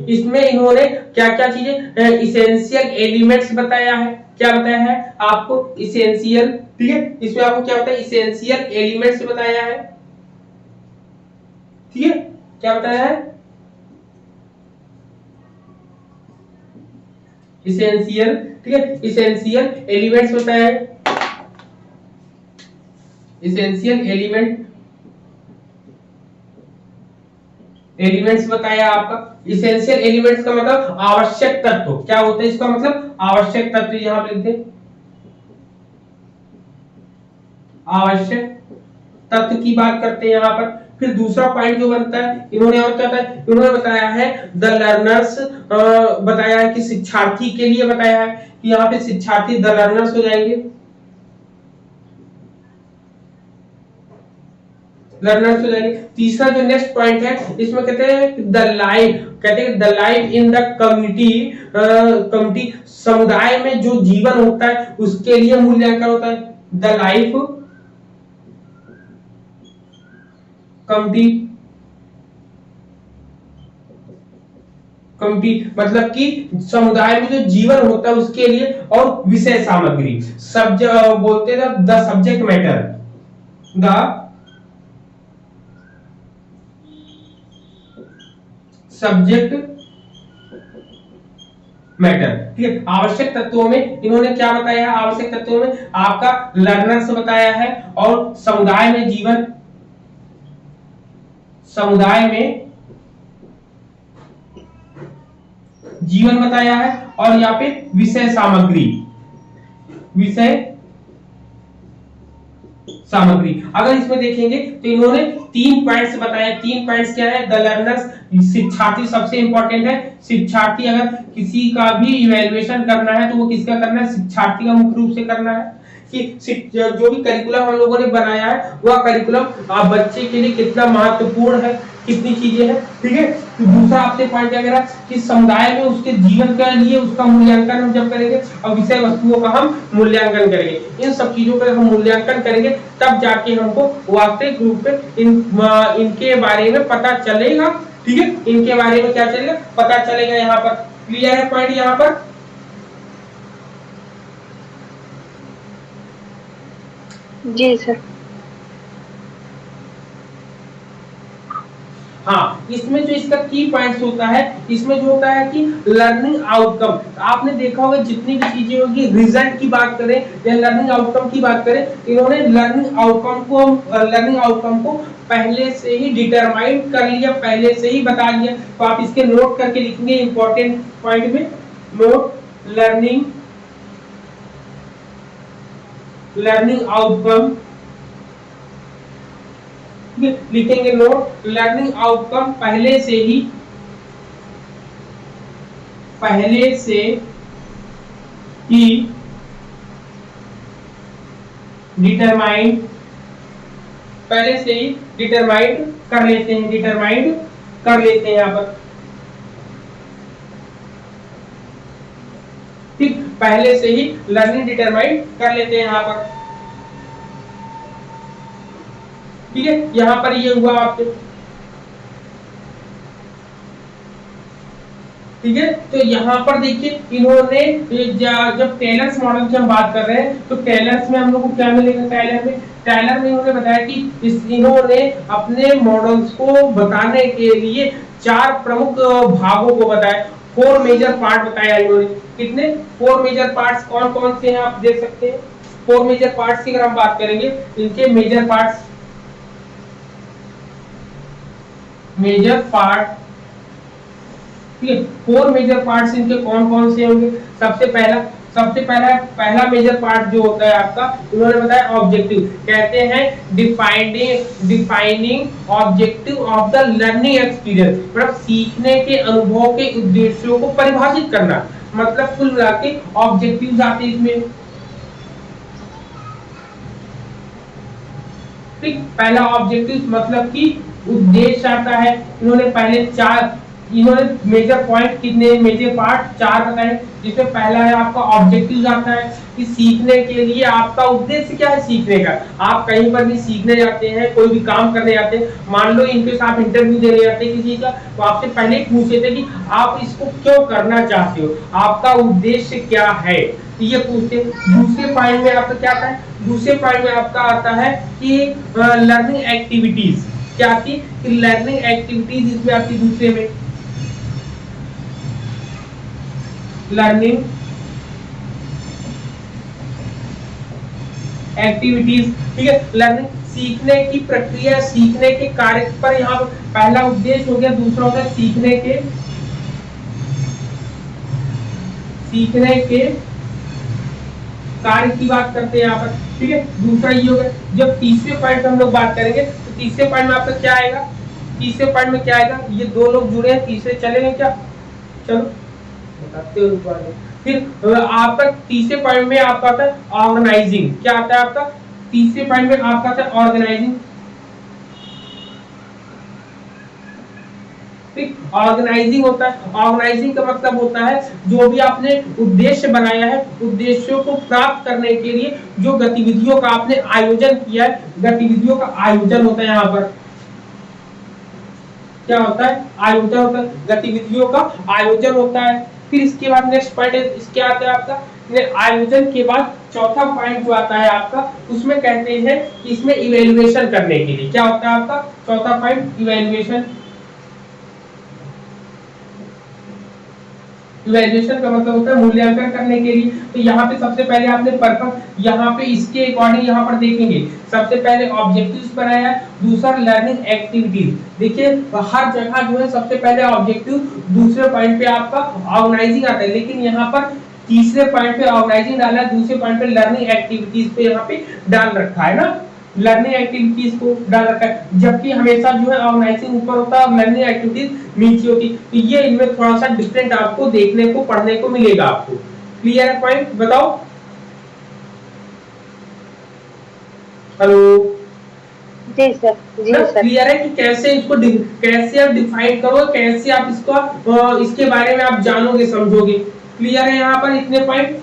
इसमें इन्होंने क्या क्या चीजें इसेंशियल एलिमेंट्स बताया है, क्या बताया है आपको इसेंशियल, ठीक है। इसमें आपको क्या बताया, इसेंशियल एलिमेंट्स बताया है, ठीक है। क्या बताया है, इसेंशियल, ठीक है, इसेंशियल एलिमेंट्स बताया है, इसेंशियल एलिमेंट्स बताया आपका। इसेंशियल एलिमेंट्स का मतलब आवश्यक तत्व, क्या होता है इसका मतलब आवश्यक तत्व, यहां पे लिखते हैं आवश्यक तत्व की बात करते हैं यहाँ पर। फिर दूसरा पॉइंट जो बनता है इन्होंने और क्या बताया, इन्होंने बताया है द लर्नर्स, बताया है कि शिक्षार्थी के लिए बताया है कि यहाँ पे शिक्षार्थी द लर्नर्स हो जाएंगे, लर्नर्स हो जाएंगे। तीसरा जो नेक्स्ट पॉइंट है इसमें कहते हैं द लाइफ, कहते हैं the life in the community, समुदाय में जो जीवन होता है उसके लिए मूल्यांकन होता है। द लाइफ कम्युनिटी मतलब कि समुदाय में जो जीवन होता है उसके लिए, और विषय सामग्री, बोलते हैं the subject matter, the subject matter, ठीक है। आवश्यक तत्वों में इन्होंने क्या बताया है, आवश्यक तत्वों में आपका लर्नर्स बताया है, और समुदाय में जीवन, समुदाय में जीवन बताया है, और यहाँ पे विषय सामग्री, विषय सामग्री। अगर इसमें देखेंगे तो इन्होंने 3 पॉइंट्स बताए। 3 पॉइंट्स क्या है, द लर्नर्स, शिक्षार्थी सबसे इंपॉर्टेंट है। शिक्षार्थी अगर किसी का भी इवैल्यूएशन करना है तो वो किसका करना है, शिक्षार्थी का मुख्य रूप से करना है कि जो भी करिकुलम हम लोगों ने बनाया है वह करिकुलम बच्चे के लिए कितना महत्वपूर्ण है, कितनी चीजें हैं, ठीक है। तो दूसरा आपसे पॉइंट क्या करा कि समुदाय में उसके जीवन के लिए उसका मूल्यांकन हम जब करेंगे और विषय वस्तुओं का हम मूल्यांकन करेंगे, इन सब चीजों का हम मूल्यांकन करेंगे तब जाके हमको वास्तविक रूप में इनके बारे में पता चलेगा, ठीक है। इनके बारे में क्या चलेगा, पता चलेगा। यहाँ पर क्लियर है पॉइंट यहाँ पर, जी सर। हाँ, इसमें जो इसका की पॉइंट्स होता है, इसमें जो होता है कि लर्निंग आउटकम, आपने देखा होगा जितनी भी चीजें होगी, रिजल्ट की बात करें या लर्निंग आउटकम की बात करें, इन्होंने लर्निंग आउटकम को पहले से ही डिटरमाइन कर लिया, पहले से ही बता दिया। तो आप इसके नोट करके लिखेंगे इंपॉर्टेंट पॉइंट में, नोट लर्निंग आउटकम लिखेंगे, नोट लर्निंग आउटकम पहले से ही डिटरमाइंड, पहले से ही डिटरमाइंड कर लेते हैं यहाँ पर, ठीक, पहले से ही लर्निंग डिटरमाइंड कर लेते हैं यहाँ पर, ठीक है। यहाँ पर ये हुआ आपके, ठीक है। तो यहाँ पर देखिए इन्होंने जब टेलर्स मॉडल की हम बात कर रहे हैं तो टेलर्स में हम लोग को क्या मिलेगा, टाइलर में इन्होंने बताया कि इन्होंने अपने मॉडल्स को बताने के लिए 4 प्रमुख भागों को बताया, 4 मेजर पार्ट बताया इन्होंने। कितने 4 मेजर पार्ट्स कौन कौन से हैं आप देख सकते हैं। 4 मेजर पार्ट्स की अगर हम बात करेंगे, इनके मेजर पार्ट, ठीक है। 4 मेजर पार्ट्स इनके कौन कौन से होंगे। सबसे पहला मेजर पार्ट जो होता है आपका, उन्होंने बताया ऑब्जेक्टिव, कहते हैं defining objective of the learning experience, मतलब सीखने के अनुभव के उद्देश्यों को परिभाषित करना, मतलब कुल मिला के ऑब्जेक्टिव्स आते हैं इसमें, ठीक। पहला ऑब्जेक्टिव मतलब कि उद्देश्य आता है। इन्होंने पहले इन्होंने मेजर पॉइंट कितने, मेजर पार्ट 4 बताए, जिसमें पहला है आपका ऑब्जेक्टिव आता है कि सीखने के लिए आपका उद्देश्य क्या है सीखने का। आप कहीं पर भी सीखने जाते हैं, कोई भी काम करने जाते हैं, मान लो इनके आप इंटरव्यू देने जाते हैं किसी का, तो आपसे पहले ही पूछे थे कि आप इसको क्यों करना चाहते हो, आपका उद्देश्य क्या है, ये पूछते हैं। दूसरे पॉइंट में आपका क्या आता है, दूसरे पॉइंट में आपका आता है कि लर्निंग एक्टिविटीज क्या आती है, कि लर्निंग एक्टिविटीज इसमें आती है दूसरे में, लर्निंग एक्टिविटीज, ठीक है। लर्निंग सीखने की प्रक्रिया, सीखने के कार्य पर यहाँ पहला उद्देश्य हो गया, दूसरा हो गया सीखने के कार्य की बात करते हैं यहाँ पर, ठीक है। दूसरा ये हो गया। जब तीसरे पॉइंट हम लोग बात करेंगे तो तीसरे पॉइंट में आपका क्या आएगा, तीसरे पॉइंट में क्या आएगा, ये दो लोग जुड़े हैं, तीसरे चलेंगे क्या, चलो बताते हो। फिर आपका तीसरे पॉइंट में आपका आता है ऑर्गेनाइजिंग, क्या आता है आपका तीसरे पॉइंट में आपका आता है ऑर्गेनाइजिंग, ठीक। ऑर्गेनाइजिंग होता है, ऑर्गेनाइजिंग का मतलब होता है जो भी आपने उद्देश्य बनाया है, उद्देश्यों को प्राप्त करने के लिए जो गतिविधियों का आपने आयोजन किया है, गतिविधियों का आयोजन होता है। यहाँ पर क्या होता है, आयोजन होता है, गतिविधियों का आयोजन होता है। फिर इसके बाद नेक्स्ट पॉइंट इसके आता है आपका आयोजन के बाद चौथा पॉइंट जो आता है आपका, उसमें कहते हैं कि इसमें इवैल्यूएशन करने के लिए क्या होता है आपका चौथा पॉइंट, इवैल्यूएशन। इवैल्यूएशन का मतलब होता है मूल्यांकन करने के लिए। तो यहाँ पे सबसे पहले आपने पर्पस, यहाँ पे इसके अकॉर्डिंग यहाँ पर देखेंगे, सबसे पहले ऑब्जेक्टिव्स बनाया, दूसरा लर्निंग एक्टिविटीज। देखिए हर जगह जो है सबसे पहले ऑब्जेक्टिव, दूसरे पॉइंट पे आपका ऑर्गेनाइजिंग आता है, लेकिन यहाँ पर तीसरे पॉइंट पे ऑर्गेनाइजिंग डाला है, दूसरे पॉइंट पे लर्निंग एक्टिविटीज पे यहाँ पे डाल रखा है ना, लर्निंग एक्टिविटीज को डाल रखा है, जबकि हमेशा जो है ऑर्गेनाइजिंग ऊपर होता है और लर्निंग एक्टिविटीज नीचे होती। तो ये इनमें थोड़ा सा डिफरेंट आपको देखने को पढ़ने को मिलेगा आपको। क्लियर है पॉइंट, बताओ। हेलो जी सर, जी सर। क्लियर है कि कैसे इसको कैसे आप डिफाइन करोगे, कैसे आप इसको इसके बारे में आप जानोगे समझोगे। क्लियर है यहाँ पर इतने पॉइंट?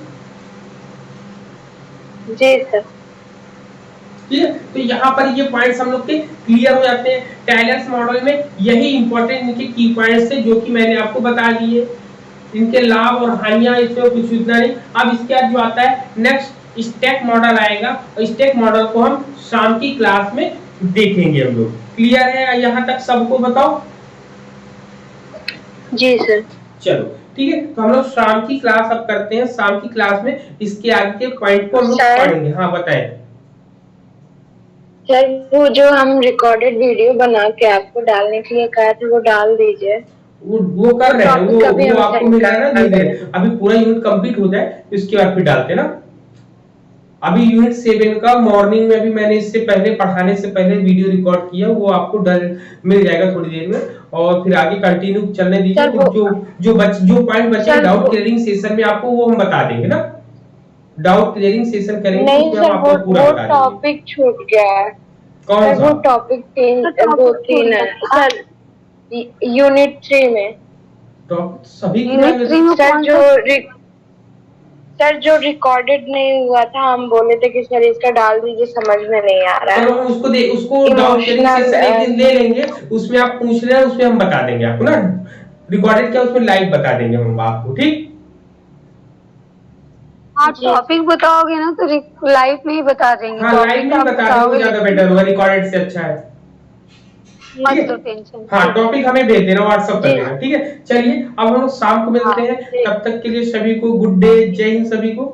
जी सर। ठीक है, तो यहाँ पर ये पॉइंट्स हम लोग के क्लियर हो जाते हैं। टायलर्स मॉडल में यही इंपॉर्टेंट इनके की पॉइंट्स थे जो कि मैंने आपको बता दिए, इनके लाभ और हानियां, इसमें कुछ इतना नहीं। अब इसके बाद जो आता है नेक्स्ट स्टैक मॉडल आएगा, और स्टैक मॉडल को हम शाम की क्लास में देखेंगे हम लोग। क्लियर है यहाँ तक सबको, बताओ। जी सर। चलो ठीक है, तो हम लोग शाम की क्लास अब करते हैं। शाम की क्लास में इसके आगे के पॉइंट को हम लोग पढ़ेंगे। हाँ बताएं सर। वो जो हम रिकॉर्डेड वीडियो बना के आपको डालने के लिए कहा था वो डाल दीजिए। वो कर रहे हैं, वो आपको मिल रहा है ना धीरे धीरे। अभी पूरा यूनिट कंप्लीट हो जाए इसके बाद फिर डालते हैं ना। अभी यूनिट 7 का मॉर्निंग में अभी मैंने इससे पहले पढ़ाने से पहले वीडियो रिकॉर्ड किया, वो आपको मिल जाएगा थोड़ी देर में, और फिर आगे कंटिन्यू चलने दीजिए। जो पॉइंट बचे डाउट क्लियरिंग सेशन में आपको वो हम बता देंगे ना, डाउट क्लियरिंग सेशन करेंगे। नहीं सर, वो टॉपिक छूट गया है। कौन सा? वो टॉपिक 3 है सर, यूनिट 3 में। टॉपिक सभी सर जो रिकॉर्डेड नहीं हुआ था, हम बोले थे कि सर इसका डाल दीजिए, समझ में नहीं आ रहा है। तो हम उसको डाउट क्लियरिंग सेशन एक दिन ले लेंगे, उसमें आप पूछ लेना, उसमें हम बता देंगे आपको ना। रिकॉर्डेड क्या उसमें लाइव बता देंगे हम आपको, ठीक। आप टॉपिक बताओगे ना तो लाइव में ही बता देंगे। हाँ लाइव में बता देंगे, ज्यादा बेटर होगा, रिकॉर्डेड से अच्छा है। मत तो टेंशन। हाँ टॉपिक हमें भेज देना, व्हाट्सएप कर देना, ठीक है। चलिए अब हम लोग शाम को मिलते हैं, तब तक के लिए सभी को गुड डे, जय हिंद सभी को।